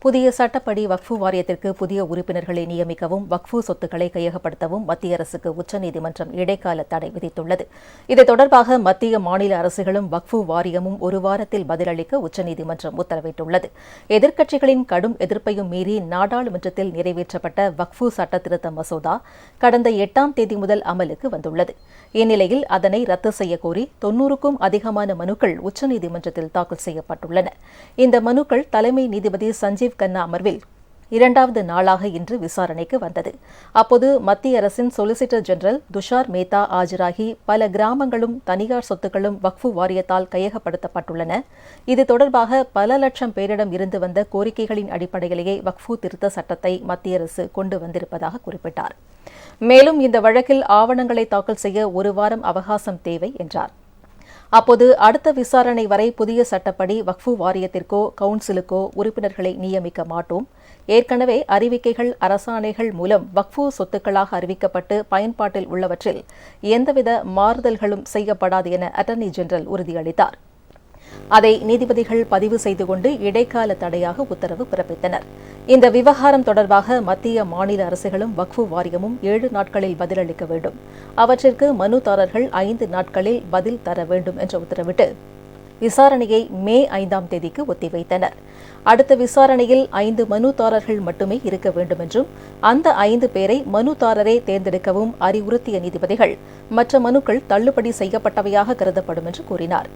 புதிய சட்டப்படி வக்ஃபு வாரியத்திற்கு புதிய உறுப்பினர்களை நியமிக்கவும் வக்ஃபு சொத்துக்களை கையகப்படுத்தவும் மத்திய அரசுக்கு உச்சநீதிமன்றம் இடைக்கால தடை விதித்துள்ளது. இது தொடர்பாக மத்திய மாநில அரசுகளும் வக்ஃபு வாரியமும் ஒரு வாரத்தில் பதிலளிக்க உச்சநீதிமன்றம் உத்தரவிட்டுள்ளது. எதிர்க்கட்சிகளின் கடும் எதிர்ப்பையும் மீறி நாடாளுமன்றத்தில் நிறைவேற்றப்பட்ட வக்ஃபு சட்ட திருத்த மசோதா கடந்த 8ஆம் தேதி முதல் அமலுக்கு வந்துள்ளது. இந்நிலையில் அதனை ரத்து செய்யக்கோரி 90க்கும் அதிகமான மனுக்கள் உச்சநீதிமன்றத்தில் தாக்கல் செய்யப்பட்டுள்ளன. இந்த மனுக்கள் தலைமை நீதிபதி சஞ்சீவ் கன்னா அமர்வில் 2வது நாளாக இன்று விசாரணைக்கு வந்தது. அப்போது மத்திய அரசின் சொலிசிட்டர் ஜெனரல் துஷார் மேத்தா ஆஜராகி பல கிராமங்களும் தனியார் சொத்துக்களும் வக்ஃபு வாரியத்தால் கையகப்படுத்தப்பட்டுள்ளன. இது தொடர்பாக பல லட்சம் பேரிடம் இருந்து வந்த கோரிக்கைகளின் அடிப்படையிலேயே வக்ஃபு திருத்த சட்டத்தை மத்திய அரசு கொண்டு வந்திருப்பதாக குறிப்பிட்டார். மேலும் இந்த வழக்கில் ஆவணங்களை தாக்கல் செய்ய ஒரு வாரம் அவகாசம் தேவை என்றார். அப்போது அடுத்த விசாரணை வரை புதிய சட்டப்படி வக்ஃபு வாரியத்திற்கோ கவுன்சிலுக்கோ உறுப்பினர்களை நியமிக்க மாட்டோம். ஏற்கனவே அறிவிக்கைகள் அரசாணைகள் மூலம் வக்ஃபு சொத்துக்களாக அறிவிக்கப்பட்டு பயன்பாட்டில் உள்ளவற்றில் எந்தவித மாறுதல்களும் செய்யப்படாது என அட்டர்னி ஜெனரல் உறுதியளித்தார். அதை நீதிபதிகள் பதிவு செய்து கொண்டு இடைக்கால தடையாக உத்தரவு பிறப்பித்தனர். இந்த விவகாரம் தொடர்பாக மத்திய மாநில அரசுகளும் வக்ஃபு வாரியமும் 7 நாட்களில் பதிலளிக்க வேண்டும். அவற்றிற்கு மனுதாரர்கள் 5 நாட்களில் பதில் தர வேண்டும் என்று உத்தரவிட்டு விசாரணையை மே 5ஆம் தேதிக்கு ஒத்திவைத்தனர். அடுத்த விசாரணையில் 5 மனுதாரர்கள் மட்டுமே இருக்க வேண்டும் என்றும் அந்த 5 பேரை மனுதாரரே தேர்ந்தெடுக்கவும் அறிவுறுத்திய நீதிபதிகள் மற்ற மனுக்கள் தள்ளுபடி செய்யப்பட்டவையாக கருதப்படும் என்று கூறினார்.